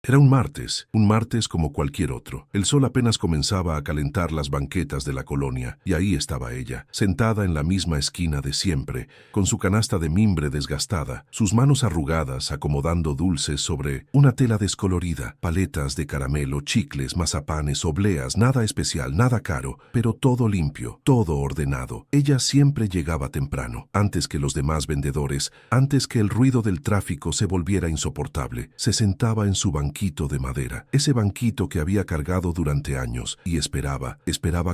Era un martes como cualquier otro. El sol apenas comenzaba a calentar las banquetas de la colonia, y ahí estaba ella, sentada en la misma esquina de siempre, con su canasta de mimbre desgastada, sus manos arrugadas acomodando dulces sobre una tela descolorida, paletas de caramelo, chicles, mazapanes, obleas, nada especial, nada caro, pero todo limpio, todo ordenado. Ella siempre llegaba temprano, antes que los demás vendedores, antes que el ruido del tráfico se volviera insoportable. Se sentaba en su banqueta de madera, ese banquito que había cargado durante años, y esperaba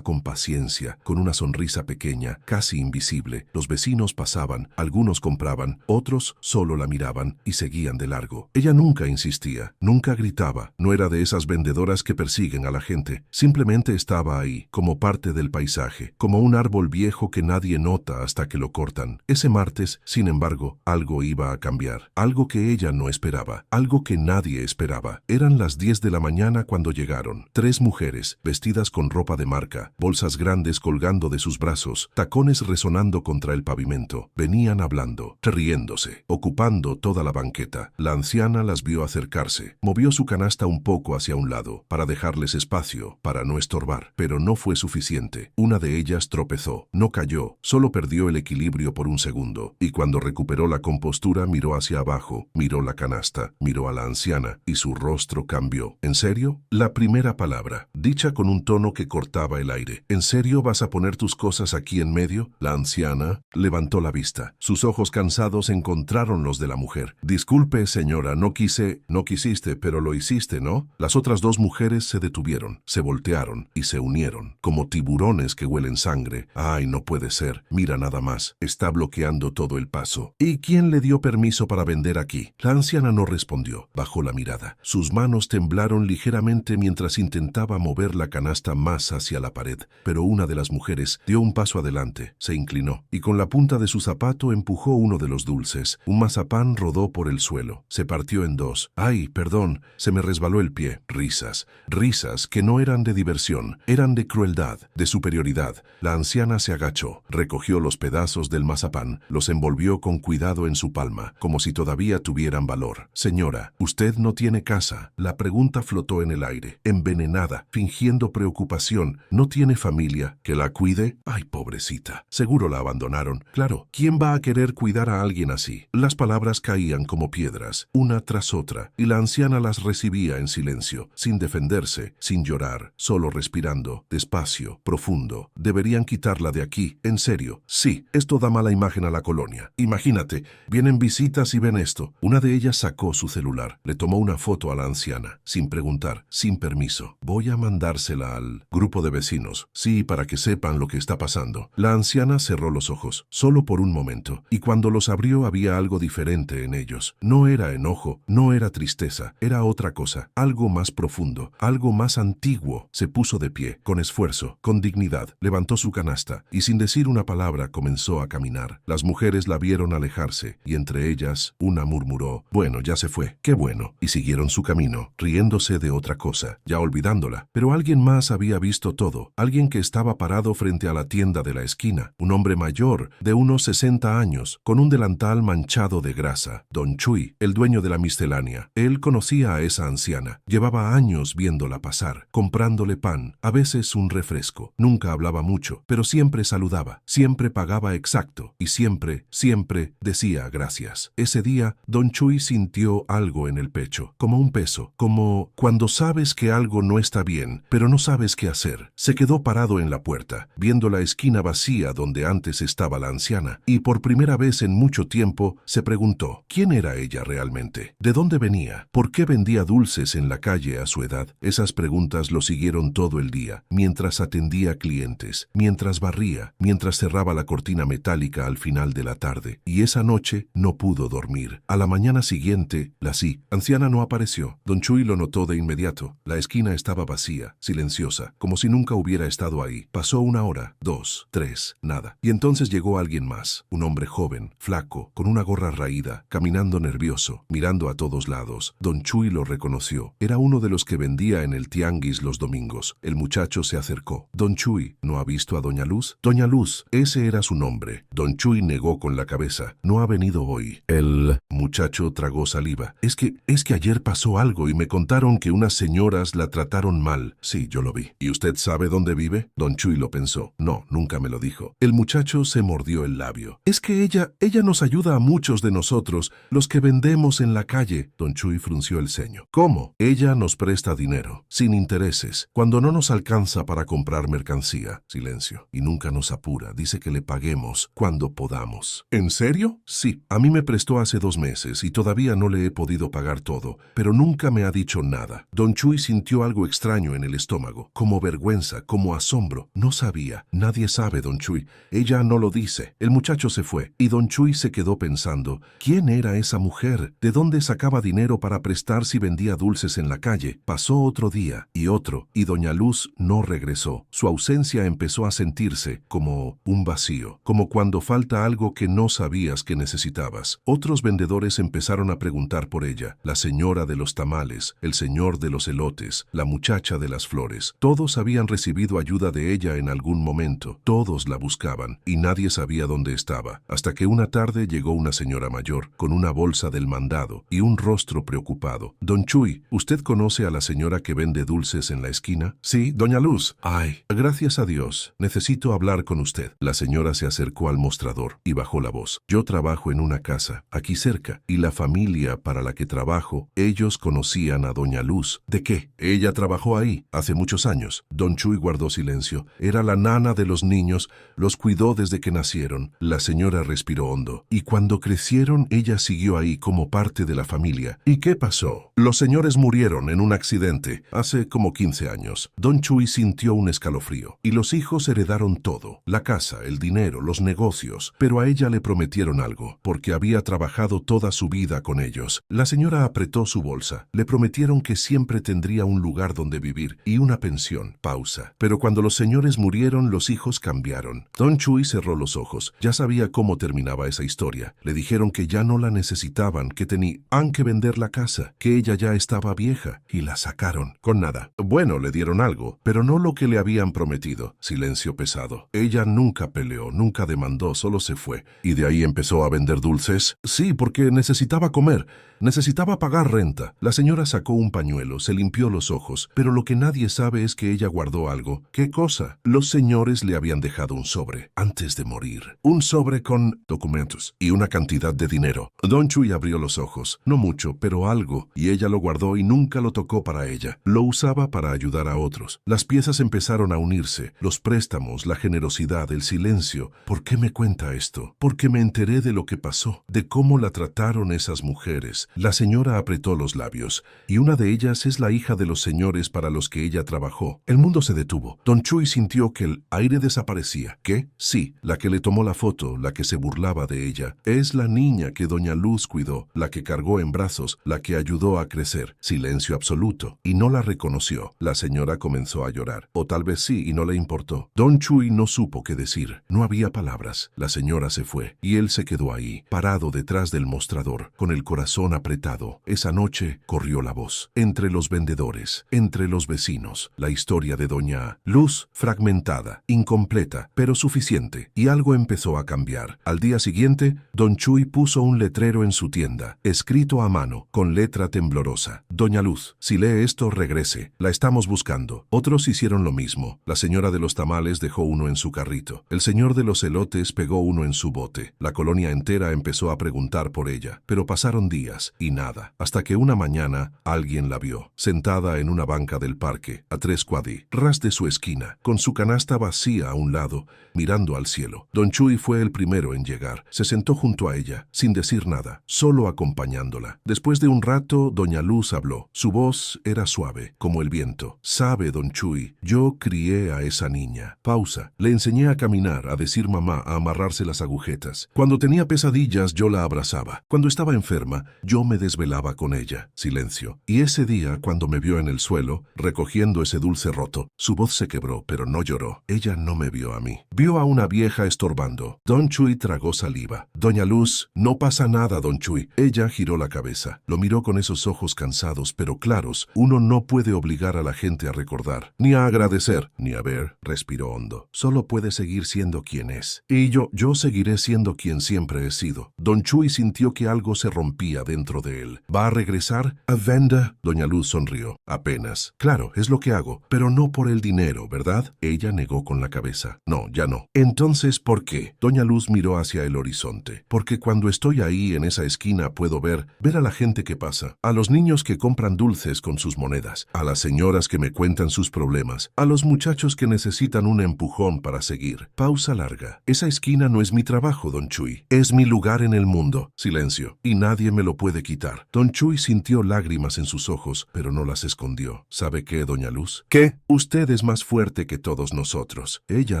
con paciencia, con una sonrisa pequeña, casi invisible. Los vecinos pasaban, algunos compraban, otros solo la miraban y seguían de largo. Ella nunca insistía, nunca gritaba, no era de esas vendedoras que persiguen a la gente, simplemente estaba ahí, como parte del paisaje, como un árbol viejo que nadie nota hasta que lo cortan. Ese martes, sin embargo, algo iba a cambiar, algo que ella no esperaba, algo que nadie esperaba. Eran las 10 de la mañana cuando llegaron. 3 mujeres, vestidas con ropa de marca, bolsas grandes colgando de sus brazos, tacones resonando contra el pavimento. Venían hablando, riéndose, ocupando toda la banqueta. La anciana las vio acercarse. Movió su canasta un poco hacia un lado, para dejarles espacio, para no estorbar. Pero no fue suficiente. Una de ellas tropezó. No cayó, solo perdió el equilibrio por un segundo. Y cuando recuperó la compostura, miró hacia abajo, miró la canasta, miró a la anciana, y su rostro cambió. ¿En serio? La primera palabra, dicha con un tono que cortaba el aire. ¿En serio vas a poner tus cosas aquí en medio? La anciana levantó la vista. Sus ojos cansados encontraron los de la mujer. Disculpe, señora, no quisiste, pero lo hiciste, ¿no? Las otras 2 mujeres se detuvieron, se voltearon y se unieron, como tiburones que huelen sangre. Ay, no puede ser. Mira nada más. Está bloqueando todo el paso. ¿Y quién le dio permiso para vender aquí? La anciana no respondió. Bajó la mirada. Sus manos temblaron ligeramente mientras intentaba mover la canasta más hacia la pared, pero una de las mujeres dio un paso adelante, se inclinó, y con la punta de su zapato empujó uno de los dulces. Un mazapán rodó por el suelo, se partió en 2. ¡Ay, perdón! Se me resbaló el pie. Risas que no eran de diversión, eran de crueldad, de superioridad. La anciana se agachó, recogió los pedazos del mazapán, los envolvió con cuidado en su palma, como si todavía tuvieran valor. Señora, usted no tiene casa. La pregunta flotó en el aire, envenenada, fingiendo preocupación. ¿No tiene familia que la cuide? Ay, pobrecita. Seguro la abandonaron. Claro, ¿quién va a querer cuidar a alguien así? Las palabras caían como piedras, una tras otra, y la anciana las recibía en silencio, sin defenderse, sin llorar, solo respirando, despacio, profundo. Deberían quitarla de aquí, en serio. Sí, esto da mala imagen a la colonia. Imagínate, vienen visitas y ven esto. Una de ellas sacó su celular, le tomó una foto a la anciana, sin preguntar, sin permiso. Voy a mandársela al grupo de vecinos. Sí, para que sepan lo que está pasando. La anciana cerró los ojos, solo por un momento, y cuando los abrió había algo diferente en ellos. No era enojo, no era tristeza, era otra cosa, algo más profundo, algo más antiguo. Se puso de pie, con esfuerzo, con dignidad, levantó su canasta, y sin decir una palabra comenzó a caminar. Las mujeres la vieron alejarse, y entre ellas, una murmuró, bueno, ya se fue, qué bueno, y siguieron su camino, riéndose de otra cosa, ya olvidándola. Pero alguien más había visto todo, alguien que estaba parado frente a la tienda de la esquina, un hombre mayor, de unos 60 años, con un delantal manchado de grasa, Don Chuy, el dueño de la miscelánea. Él conocía a esa anciana, llevaba años viéndola pasar, comprándole pan, a veces un refresco. Nunca hablaba mucho, pero siempre saludaba, siempre pagaba exacto, y siempre decía gracias. Ese día, Don Chuy sintió algo en el pecho, como un peso, como cuando sabes que algo no está bien, pero no sabes qué hacer. Se quedó parado en la puerta, viendo la esquina vacía donde antes estaba la anciana, y por primera vez en mucho tiempo se preguntó, ¿quién era ella realmente? ¿De dónde venía? ¿Por qué vendía dulces en la calle a su edad? Esas preguntas lo siguieron todo el día, mientras atendía clientes, mientras barría, mientras cerraba la cortina metálica al final de la tarde. Y esa noche no pudo dormir. A la mañana siguiente, la anciana no apareció. Don Chuy lo notó de inmediato. La esquina estaba vacía. vacía, silenciosa, como si nunca hubiera estado ahí. Pasó 1 hora, 2, 3, nada. Y entonces llegó alguien más, un hombre joven, flaco, con una gorra raída, caminando nervioso, mirando a todos lados. Don Chuy lo reconoció. Era uno de los que vendía en el tianguis los domingos. El muchacho se acercó. Don Chuy, ¿no ha visto a Doña Luz? Doña Luz, ese era su nombre. Don Chuy negó con la cabeza. No ha venido hoy. El muchacho tragó saliva. Es que ayer pasó algo y me contaron que unas señoras la trataron mal. Sí, yo lo vi. ¿Y usted sabe dónde vive? Don Chuy lo pensó. No, nunca me lo dijo. El muchacho se mordió el labio. Es que ella nos ayuda a muchos de nosotros, los que vendemos en la calle. Don Chuy frunció el ceño. ¿Cómo? Ella nos presta dinero, sin intereses, cuando no nos alcanza para comprar mercancía. Silencio. Y nunca nos apura. Dice que le paguemos cuando podamos. ¿En serio? Sí. A mí me prestó hace 2 meses y todavía no le he podido pagar todo, pero nunca me ha dicho nada. Don Chuy sintió algo extraño en el estómago, como vergüenza, como asombro. No sabía. Nadie sabe, Don Chuy. Ella no lo dice. El muchacho se fue y Don Chuy se quedó pensando, ¿quién era esa mujer? ¿De dónde sacaba dinero para prestar si vendía dulces en la calle? Pasó otro día y otro, y Doña Luz no regresó. Su ausencia empezó a sentirse como un vacío, como cuando falta algo que no sabías que necesitabas. Otros vendedores empezaron a preguntar por ella, la señora de los tamales, el señor de los elotes, la muchacha de las flores. Todos habían recibido ayuda de ella en algún momento, todos la buscaban, y nadie sabía dónde estaba, hasta que una tarde llegó una señora mayor, con una bolsa del mandado y un rostro preocupado. Don Chuy, ¿usted conoce a la señora que vende dulces en la esquina? Sí, Doña Luz. Ay, gracias a Dios. Necesito hablar con usted. La señora se acercó al mostrador y bajó la voz. Yo trabajo en una casa, aquí cerca, y la familia para la que trabajo, ellos conocían a Doña Luz. ¿De qué? Ella trabajó ahí, hace muchos años. Don Chuy guardó silencio. Era la nana de los niños, los cuidó desde que nacieron. La señora respiró hondo. Y cuando crecieron, ella siguió ahí como parte de la familia. ¿Y qué pasó? Los señores murieron en un accidente, hace como 15 años. Don Chuy sintió un escalofrío. Y los hijos heredaron todo, la casa, el dinero, los negocios. Pero a ella le prometieron algo, porque había trabajado toda su vida con ellos. La señora apretó su bolsa. Le prometieron que siempre tendría un lugar donde vivir y una pensión. Pausa. Pero cuando los señores murieron, los hijos cambiaron. Don Chuy cerró los ojos. Ya sabía cómo terminaba esa historia. Le dijeron que ya no la necesitaban, que tenían que vender la casa, que ella ya estaba vieja, y la sacaron. Con nada. Bueno, le dieron algo, pero no lo que le habían prometido. Silencio pesado. Ella nunca peleó, nunca demandó, solo se fue. ¿Y de ahí empezó a vender dulces? Sí, porque necesitaba comer. Necesitaba pagar renta. La señora sacó un pañuelo, se limpió los ojos, pero lo que nadie sabe es que ella guardó algo. ¿Qué cosa? Los señores le habían dejado un sobre, antes de morir. Un sobre con documentos y una cantidad de dinero. Don Chuy abrió los ojos. No mucho, pero algo, y ella lo guardó y nunca lo tocó para ella. Lo usaba para ayudar a otros. Las piezas empezaron a unirse, los préstamos, la generosidad, el silencio. ¿Por qué me cuenta esto? Porque me enteré de lo que pasó, de cómo la trataron esas mujeres. La señora apretó los labios, y una de ellas es la hija de los señores para los que ella trabajó. El mundo se detuvo. Don Chuy sintió que el aire desaparecía. ¿Qué? Sí, la que le tomó la foto, la que se burlaba de ella. Es la niña que Doña Luz cuidó, la que cargó en brazos, la que ayudó a crecer. Silencio absoluto. Y no la reconoció. La señora comenzó a llorar. O tal vez sí, y no le importó. Don Chuy no supo qué decir. No había palabras. La señora se fue, y él se quedó ahí, parado detrás del mostrador, con el corazón apretado. Esa noche corrió la voz, entre los vendedores, entre los vecinos, la historia de Doña Luz, fragmentada, incompleta, pero suficiente, y algo empezó a cambiar. Al día siguiente, Don Chuy puso un letrero en su tienda, escrito a mano, con letra temblorosa. Doña Luz, si lee esto, regrese, la estamos buscando. Otros hicieron lo mismo. La señora de los tamales dejó uno en su carrito. El señor de los elotes pegó uno en su bote. La colonia entera empezó a preguntar por ella, pero pasaron días y nada, hasta que una mañana alguien la vio, sentada en una banca del parque, a 3 cuadras de su esquina, con su canasta vacía a un lado, mirando al cielo. Don Chuy fue el primero en llegar. Se sentó junto a ella, sin decir nada, solo acompañándola. Después de un rato, Doña Luz habló. Su voz era suave, como el viento. Sabe, Don Chuy, yo crié a esa niña. Pausa. Le enseñé a caminar, a decir mamá, a amarrarse las agujetas. Cuando tenía pesadillas, yo la abrazaba. Cuando estaba enferma, yo me desvelaba con ella. Silencio. Y ese día, cuando me vio en el suelo, recogiendo ese dulce roto. Su voz se quebró, pero no lloró. Ella no me vio a mí. Vio a una vieja estorbando. Don Chuy tragó saliva. Doña Luz, no pasa nada, don Chuy. Ella giró la cabeza. Lo miró con esos ojos cansados, pero claros. Uno no puede obligar a la gente a recordar, ni a agradecer, ni a ver. Respiró hondo. Solo puede seguir siendo quien es. Y yo seguiré siendo quien siempre he sido. Don Chuy sintió que algo se rompía dentro de él. ¿Va a regresar? ¿A Venda? Doña Luz sonrió. Apenas. Claro, es lo que hago, pero no por el dinero, ¿verdad? Ella negó con la cabeza. No, ya no. Entonces, ¿por qué? Doña Luz miró hacia el horizonte. Porque cuando estoy ahí en esa esquina puedo ver a la gente que pasa, a los niños que compran dulces con sus monedas, a las señoras que me cuentan sus problemas, a los muchachos que necesitan un empujón para seguir. Pausa larga. Esa esquina no es mi trabajo, don Chuy. Es mi lugar en el mundo. Silencio. Y nadie me lo puede quitar. Don Chuy sintió lágrimas en sus ojos, pero no las escondió. ¿Sabe qué, doña Luz? ¿Qué? Usted es más fuerte que todos nosotros. Ella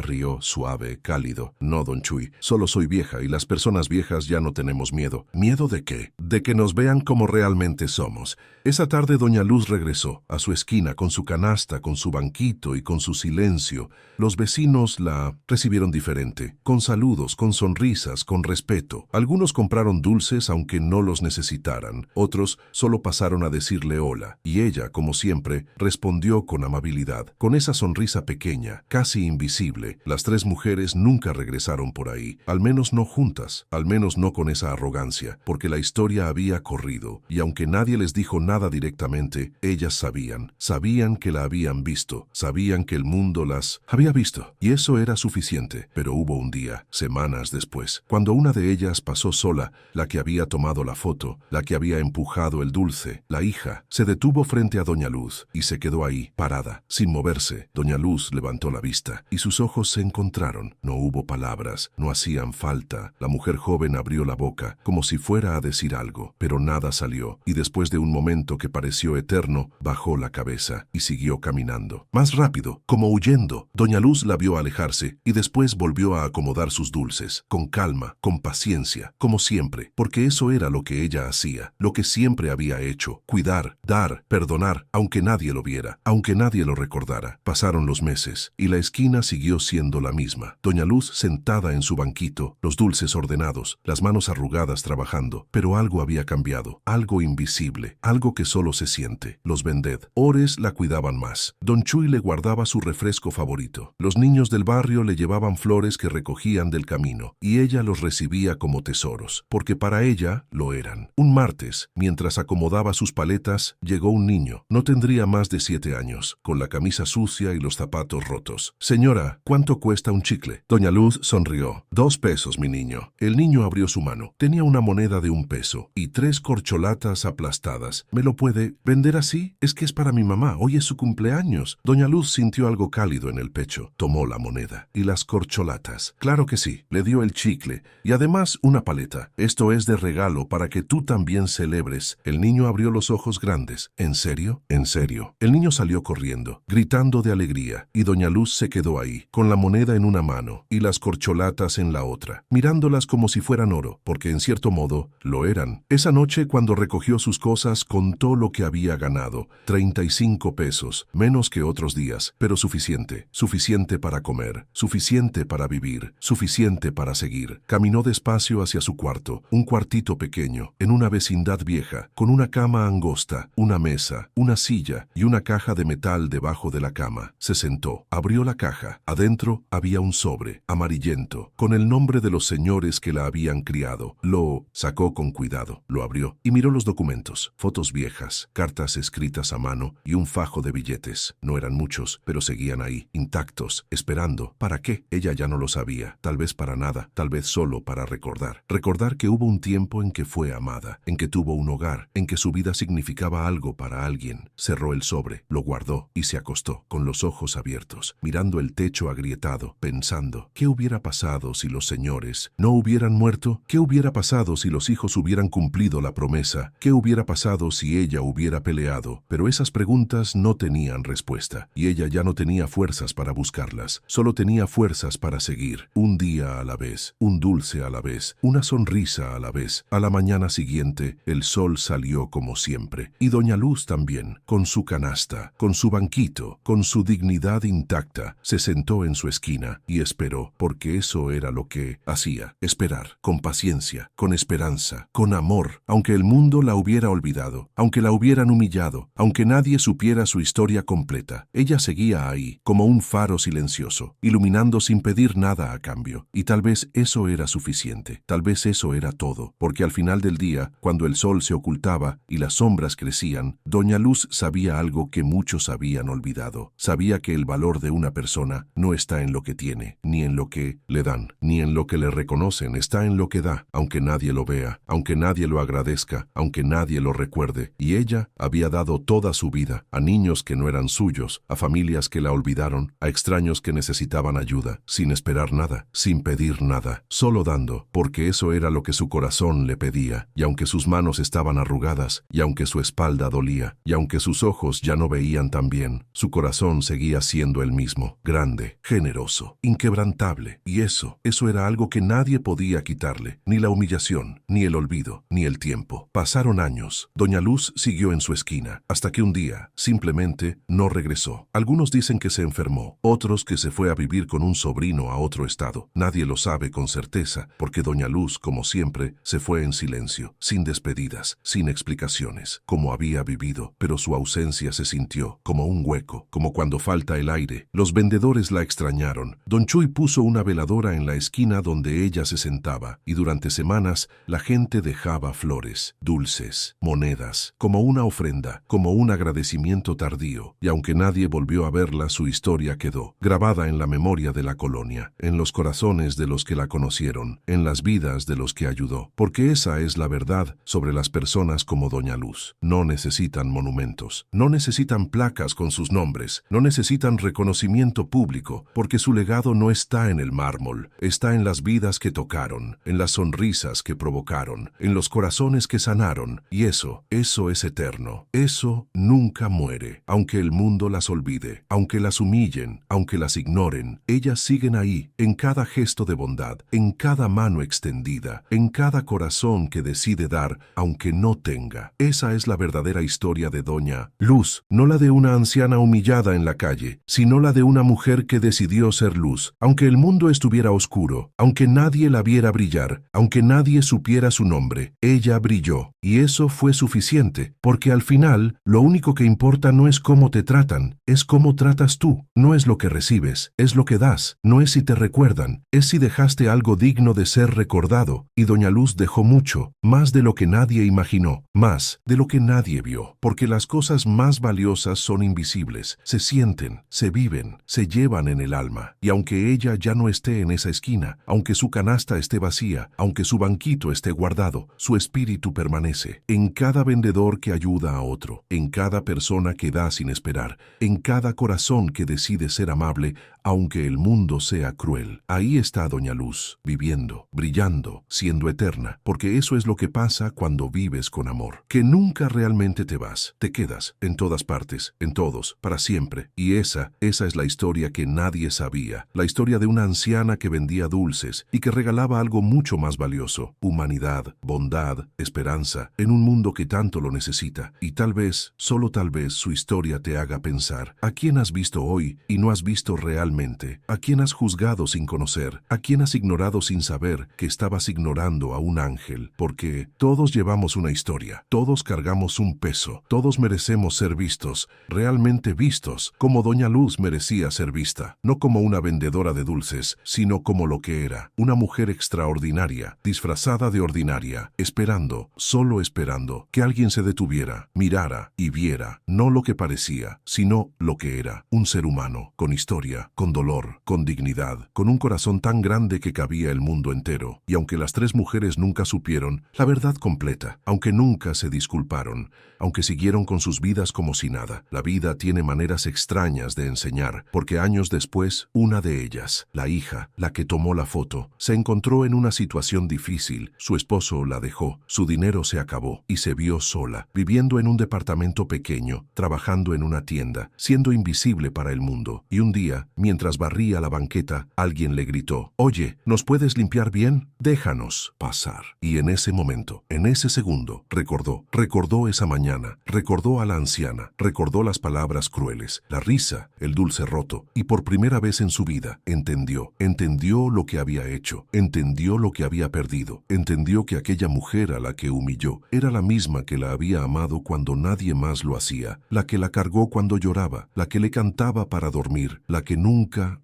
rió, suave, cálido. No, don Chuy. Solo soy vieja y las personas viejas ya no tenemos miedo. ¿Miedo de qué? De que nos vean como realmente somos. Esa tarde doña Luz regresó a su esquina con su canasta, con su banquito y con su silencio. Los vecinos la recibieron diferente, con saludos, con sonrisas, con respeto. Algunos compraron dulces aunque no los necesitaran. Otros solo pasaron a decirle hola. Y ella, como siempre, respondió con amabilidad, con esa sonrisa pequeña, casi invisible. Las tres mujeres nunca regresaron por ahí, al menos no juntas, al menos no con esa arrogancia, porque la historia había corrido, y aunque nadie les dijo nada directamente, ellas sabían que la habían visto, sabían que el mundo las había visto, y eso era suficiente. Pero hubo un día, semanas después, cuando una de ellas pasó sola, la que había tomado la foto, la que había empujado el dulce, la hija, se detuvo frente a doña Luz, y se quedó ahí, parada, sin moverse. Doña Luz levantó la vista, y sus ojos se encontraron. No hubo palabras, no hacían falta. La mujer joven abrió la boca, como si fuera a decir algo, pero nada salió, y después de un momento que pareció eterno, bajó la cabeza y siguió caminando. Más rápido, como huyendo. Doña Luz la vio alejarse, y después volvió a acomodar sus dulces, con calma, con paciencia, como siempre, porque eso era lo que ella hacía, lo que siempre había hecho: cuidar, dar, perdonar, aunque nadie lo viera, aunque nadie lo recordara. Pasaron los meses, y la esquina siguió siendo la misma. Doña Luz sentada en su banquito, los dulces ordenados, las manos arrugadas trabajando, pero algo había cambiado, algo invisible, algo que solo se siente. Los vendedores la cuidaban más. Don Chuy le guardaba su refresco favorito. Los niños del barrio le llevaban flores que recogían del camino, y ella los recibía como tesoros, porque para ella lo eran. Un martes, mientras acomodaba sus paletas, llegó un niño. No tendría más de 7 años, con la camisa sucia y los zapatos rotos. Señora, ¿cuánto cuesta un chicle? Doña Luz sonrió. 2 pesos, mi niño. El niño abrió su mano. Tenía una moneda de 1 peso y 3 corcholatas aplastadas. ¿Me lo puede vender así? Es que es para mi mamá. Hoy es su cumpleaños. Doña Luz sintió algo cálido en el pecho. Tomó la moneda y las corcholatas. Claro que sí. Le dio el chicle y además una paleta. Esto es de regalo para que tú también celebres. El niño abrió los ojos grandes. ¿En serio? En serio. El niño salió corriendo, gritando de alegría, y doña Luz se quedó ahí, con la moneda en una mano y las corcholatas en la otra, mirándolas como si fueran oro, porque en cierto modo lo eran. Esa noche, cuando recogió sus cosas, contó lo que había ganado: 35 pesos, menos que otros días, pero suficiente, suficiente para comer, suficiente para vivir, suficiente para seguir. Caminó despacio hacia su cuarto, un cuartito pequeño, en una vecindad vieja, con una cama angosta, una mesa, una silla y una caja de metal debajo de la cama. Se sentó, abrió la caja. Adentro había un sobre, amarillento, con el nombre de los señores que la habían criado. Lo sacó con cuidado, lo abrió y miró los documentos, fotos viejas, cartas escritas a mano y un fajo de billetes. No eran muchos, pero seguían ahí, intactos, esperando. ¿Para qué? Ella ya no lo sabía. Tal vez para nada, tal vez solo para recordar. Recordar que hubo un tiempo en que fue amada, en que tuvo un hogar, en que su vida significaba algo para alguien. Cerró el sobre, lo guardó y se acostó, con los ojos abiertos, mirando el techo agrietado, pensando: ¿qué hubiera pasado si los señores no hubieran muerto? ¿Qué hubiera pasado si los hijos hubieran cumplido la promesa? ¿Qué hubiera pasado si ella hubiera peleado? Pero esas preguntas no tenían respuesta, y ella ya no tenía fuerzas para buscarlas, solo tenía fuerzas para seguir, un día a la vez, un dulce a la vez, una sonrisa a la vez. A la mañana siguiente, el sol salió como siempre, y doña Luz también, con su canasta canasta, con su banquito, con su dignidad intacta, se sentó en su esquina y esperó, porque eso era lo que hacía, esperar, con paciencia, con esperanza, con amor, aunque el mundo la hubiera olvidado, aunque la hubieran humillado, aunque nadie supiera su historia completa. Ella seguía ahí, como un faro silencioso, iluminando sin pedir nada a cambio. Y tal vez eso era suficiente, tal vez eso era todo, porque al final del día, cuando el sol se ocultaba y las sombras crecían, Doña Luz sabía algo que muchos habían olvidado. Sabía que el valor de una persona no está en lo que tiene, ni en lo que le dan, ni en lo que le reconocen, está en lo que da, aunque nadie lo vea, aunque nadie lo agradezca, aunque nadie lo recuerde. Y ella había dado toda su vida a niños que no eran suyos, a familias que la olvidaron, a extraños que necesitaban ayuda, sin esperar nada, sin pedir nada, solo dando, porque eso era lo que su corazón le pedía. Y aunque sus manos estaban arrugadas, y aunque su espalda dolía, y aunque sus ojos ya no veían tan bien, su corazón seguía siendo el mismo, grande, generoso, inquebrantable. Y eso era algo que nadie podía quitarle, ni la humillación, ni el olvido, ni el tiempo. Pasaron años. Doña Luz siguió en su esquina, hasta que un día, simplemente, no regresó. Algunos dicen que se enfermó, otros que se fue a vivir con un sobrino a otro estado. Nadie lo sabe con certeza, porque Doña Luz, como siempre, se fue en silencio, sin despedidas, sin explicaciones, como había vivido, pero su ausencia se sintió como un hueco, como cuando falta el aire. Los vendedores la extrañaron. Don Chuy puso una veladora en la esquina donde ella se sentaba, y durante semanas la gente dejaba flores, dulces, monedas, como una ofrenda, como un agradecimiento tardío. Y aunque nadie volvió a verla, su historia quedó grabada en la memoria de la colonia, en los corazones de los que la conocieron, en las vidas de los que ayudó. Porque esa es la verdad sobre las personas como Doña Luz. No necesitan monumentos, no necesitan placas con sus nombres, no necesitan reconocimiento público, porque su legado no está en el mármol, está en las vidas que tocaron, en las sonrisas que provocaron, en los corazones que sanaron. Y eso es eterno. Eso nunca muere. Aunque el mundo las olvide, aunque las humillen, aunque las ignoren, ellas siguen ahí, en cada gesto de bondad, en cada mano extendida, en cada corazón que decide dar, aunque no tenga. Esa es la verdadera historia de Doña Luz, no la de una anciana humillada en la calle, sino la de una mujer que decidió ser luz, aunque el mundo estuviera oscuro, aunque nadie la viera brillar, aunque nadie supiera su nombre, ella brilló. Y eso fue suficiente, porque al final, lo único que importa no es cómo te tratan, es cómo tratas tú. No es lo que recibes, es lo que das. No es si te recuerdan, es si dejaste algo digno de ser recordado. Y Doña Luz dejó mucho, más de lo que nadie imaginó, más de lo que nadie vio. Porque las cosas más valiosas son invisibles, se sienten, se viven, se llevan en el alma. Y aunque ella ya no esté en esa esquina, aunque su canasta esté vacía, aunque su banquito esté guardado, su espíritu permanece en cada vendedor que ayuda a otro, en cada persona que da sin esperar, en cada corazón que decide ser amable, aunque el mundo sea cruel. Ahí está Doña Luz, viviendo, brillando, siendo eterna, porque eso es lo que pasa cuando vives con amor, que nunca realmente te vas, te quedas en todas partes, en todos, para siempre. Y esa es la historia que nadie sabía, la historia de una anciana que vendía dulces y que regalaba algo mucho más valioso: humanidad, bondad, esperanza, en un mundo que tanto lo necesita. Y tal vez, solo tal vez, su historia te haga pensar: ¿a quién has visto hoy y no has visto realmente? ¿A quién has juzgado sin conocer? ¿A quién has ignorado sin saber que estabas ignorando a un ángel? Porque todos llevamos una historia, todos cargamos un peso, todos merecemos ser vistos, realmente vistos, como Doña Luz merecía ser vista, no como una vendedora de dulces, sino como lo que era, una mujer extraordinaria, disfrazada de ordinaria, esperando, solo esperando, que alguien se detuviera, mirara y viera, no lo que parecía, sino lo que era, un ser humano, con historia, con dolor, con dignidad, con un corazón tan grande que cabía el mundo entero. Y aunque las tres mujeres nunca supieron la verdad completa, aunque nunca se disculparon, aunque siguieron con sus vidas como si nada, la vida tiene maneras extrañas de enseñar, porque años después, una de ellas, la hija, la que tomó la foto, se encontró en una situación difícil. Su esposo la dejó, su dinero se acabó y se vio sola, viviendo en un departamento pequeño, trabajando en una tienda, siendo invisible para el mundo. Y un día, mientras barría la banqueta, alguien le gritó: «Oye, ¿nos puedes limpiar bien? Déjanos pasar». Y en ese momento, en ese segundo, recordó esa mañana, recordó a la anciana, persona. Recordó las palabras crueles, la risa, el dulce roto, y por primera vez en su vida entendió lo que había hecho, entendió lo que había perdido, entendió que aquella mujer a la que humilló era la misma que la había amado cuando nadie más lo hacía, la que la cargó cuando lloraba, la que le cantaba para dormir, la que nunca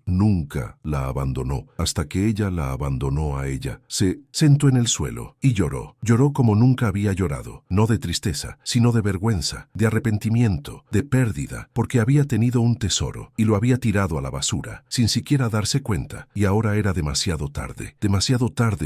la abandonó, hasta que ella la abandonó a ella. Se sentó en el suelo y lloró como nunca había llorado, no de tristeza, sino de vergüenza, de arrepentimiento, de pérdida, porque había tenido un tesoro y lo había tirado a la basura, sin siquiera darse cuenta, y ahora era demasiado tarde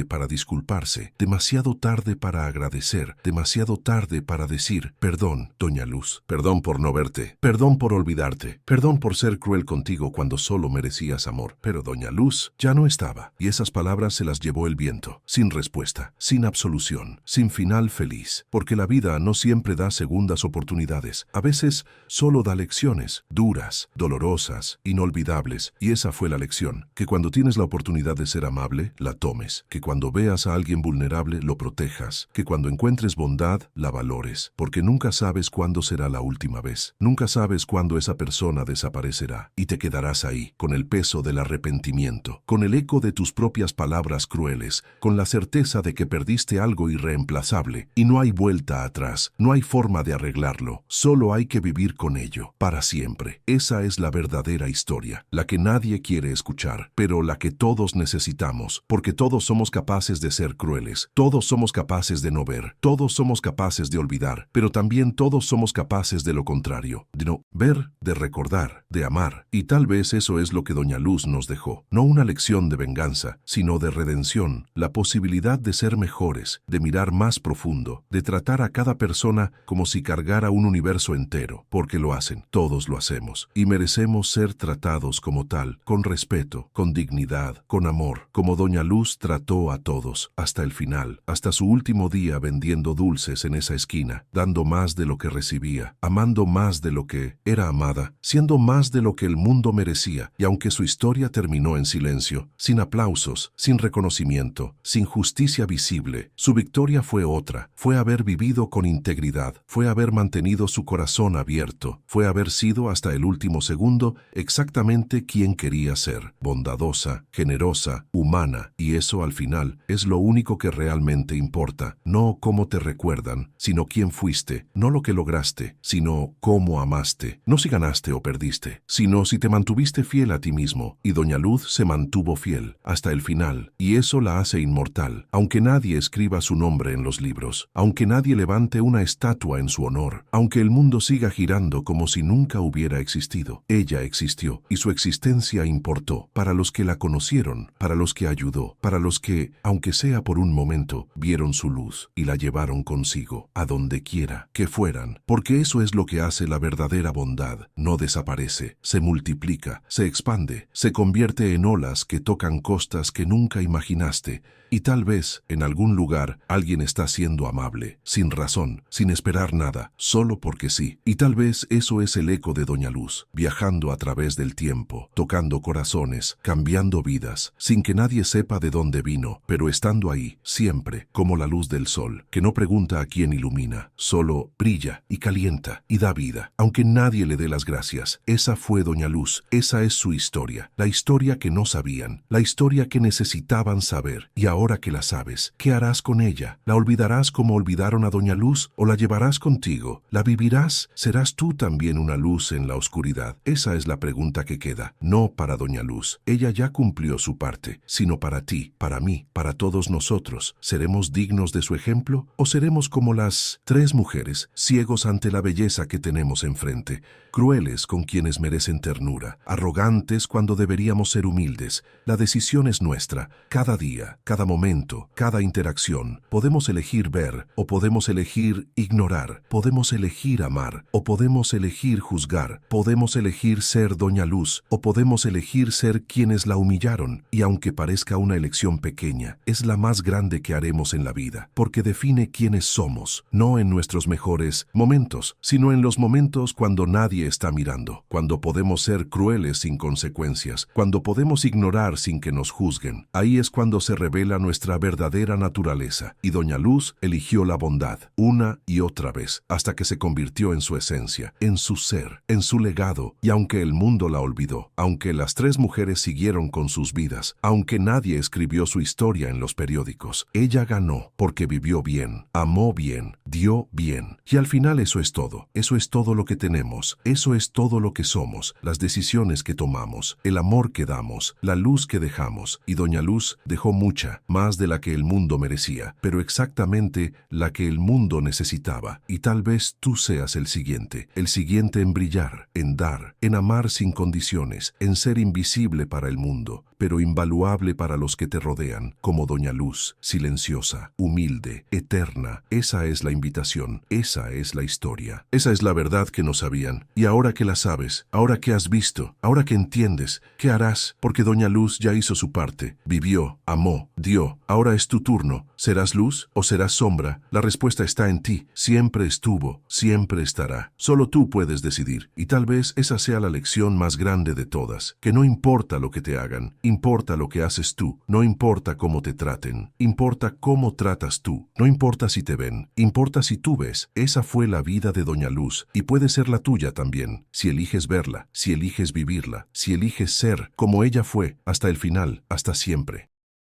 para disculparse, demasiado tarde para agradecer, demasiado tarde para decir, perdón, doña Luz, perdón por no verte, perdón por olvidarte, perdón por ser cruel contigo cuando solo merecías amor. Pero doña Luz ya no estaba, y esas palabras se las llevó el viento, sin respuesta, sin absolución, sin final feliz, porque la vida no siempre da segundas oportunidades, a veces solo da lecciones, duras, dolorosas, inolvidables, y esa fue la lección, que cuando tienes la oportunidad de ser amable, la tomes, que cuando veas a alguien vulnerable, lo protejas, que cuando encuentres bondad, la valores, porque nunca sabes cuándo será la última vez, nunca sabes cuándo esa persona desaparecerá, y te quedarás ahí, con el peso del arrepentimiento, con el eco de tus propias palabras crueles, con la certeza de que perdiste algo irreemplazable, y no hay vuelta atrás, no hay forma de arreglarlo, solo hay que vivir con ello, para siempre. Esa es la verdadera historia, la que nadie quiere escuchar, pero la que todos necesitamos, porque todos somos capaces de ser crueles, todos somos capaces de no ver, todos somos capaces de olvidar, pero también todos somos capaces de lo contrario, de no ver, de recordar, de amar, y tal vez eso es lo que doña Luz nos dejó, no una lección de venganza, sino de redención, la posibilidad de ser mejores, de mirar más profundo, de tratar a cada persona como si cargara un universo entero, porque lo hacen, todos lo hacemos, y merecemos ser tratados como tal, con respeto, con dignidad, con amor, como doña Luz trató a todos, hasta el final, hasta su último día vendiendo dulces en esa esquina, dando más de lo que recibía, amando más de lo que era amada, siendo más de lo que el mundo merecía, y aunque su historia terminó en silencio, sin aplausos, sin reconocimiento, sin justicia visible, su victoria fue otra, fue haber vivido con integridad, fue haber mantenido su corazón abierto, fue haber sido hasta el último segundo exactamente quien quería ser, bondadosa, generosa, humana, y eso al final es lo único que realmente importa, no cómo te recuerdan, sino quién fuiste, no lo que lograste, sino cómo amaste, no si ganaste o perdiste, sino si te mantuviste fiel a ti mismo, y doña Luz se mantuvo fiel hasta el final, y eso la hace inmortal, aunque nadie escriba su nombre en los libros, aunque nadie levante una estatua en su honor, aunque el mundo siga girando como si nunca hubiera existido. Ella existió, y su existencia importó, para los que la conocieron, para los que ayudó, para los que, aunque sea por un momento, vieron su luz, y la llevaron consigo, a donde quiera que fueran, porque eso es lo que hace la verdadera bondad, no desaparece, se multiplica, se expande, se convierte en olas que tocan costas que nunca imaginaste, y tal vez, en algún lugar, alguien está siendo amable, sin razón, sin esperar nada, solo porque sí. Y tal vez eso es el eco de doña Luz, viajando a través del tiempo, tocando corazones, cambiando vidas, sin que nadie sepa de dónde vino, pero estando ahí, siempre, como la luz del sol, que no pregunta a quién ilumina, solo brilla y calienta y da vida, aunque nadie le dé las gracias. Esa fue doña Luz, esa es su historia, la historia que no sabían, la historia que necesitaban saber, y ahora que la sabes, ¿qué harás con ella? ¿La olvidarás como olvidaron a doña Luz o la llevarás contigo? ¿La vivirás? ¿Serás tú también una luz en la oscuridad? Esa es la pregunta que queda, no para doña Luz. Ella ya cumplió su parte, sino para ti, para mí, para todos nosotros. ¿Seremos dignos de su ejemplo o seremos como las 3 mujeres, ciegos ante la belleza que tenemos enfrente, crueles con quienes merecen ternura, arrogantes cuando deberíamos ser humildes? La decisión es nuestra, cada día, cada momento, cada interacción. Podemos elegir ver o podemos elegir ignorar, podemos elegir amar o podemos elegir juzgar, podemos elegir ser doña Luz o podemos elegir ser quienes la humillaron, y aunque parezca una elección pequeña, es la más grande que haremos en la vida, porque define quiénes somos, no en nuestros mejores momentos, sino en los momentos cuando nadie está mirando, cuando podemos ser crueles sin consecuencias, cuando podemos ignorar sin que nos juzguen. Ahí es cuando se revela nuestra verdadera naturaleza, y doña Luz eligió la bondad una y otra vez, hasta que se convirtió en en su esencia, en su ser, en su legado, y aunque el mundo la olvidó, aunque las tres mujeres siguieron con sus vidas, aunque nadie escribió su historia en los periódicos, ella ganó porque vivió bien, amó bien, dio bien. Y al final eso es todo lo que tenemos, eso es todo lo que somos, las decisiones que tomamos, el amor que damos, la luz que dejamos. Y Doña Luz dejó mucha, más de la que el mundo merecía, pero exactamente la que el mundo necesitaba. Y tal vez tú seas el siguiente en brillar, en dar, en amar sin condiciones, en ser invisible para el mundo, pero invaluable para los que te rodean, como Doña Luz, silenciosa, humilde, eterna. Esa es la invitación, esa es la historia. Esa es la verdad que no sabían. Y ahora que la sabes, ahora que has visto, ahora que entiendes, ¿qué harás? Porque Doña Luz ya hizo su parte, vivió, amó, dio. Ahora es tu turno. ¿Serás luz o serás sombra? La respuesta está en ti. Siempre estuvo, siempre estará. Solo tú puedes decidir. Y tal vez esa sea la lección más grande de todas, que no importa lo que te hagan, importa lo que haces tú, no importa cómo te traten, importa cómo tratas tú, no importa si te ven, importa si tú ves. Esa fue la vida de Doña Luz y puede ser la tuya también, si eliges verla, si eliges vivirla, si eliges ser como ella fue, hasta el final, hasta siempre.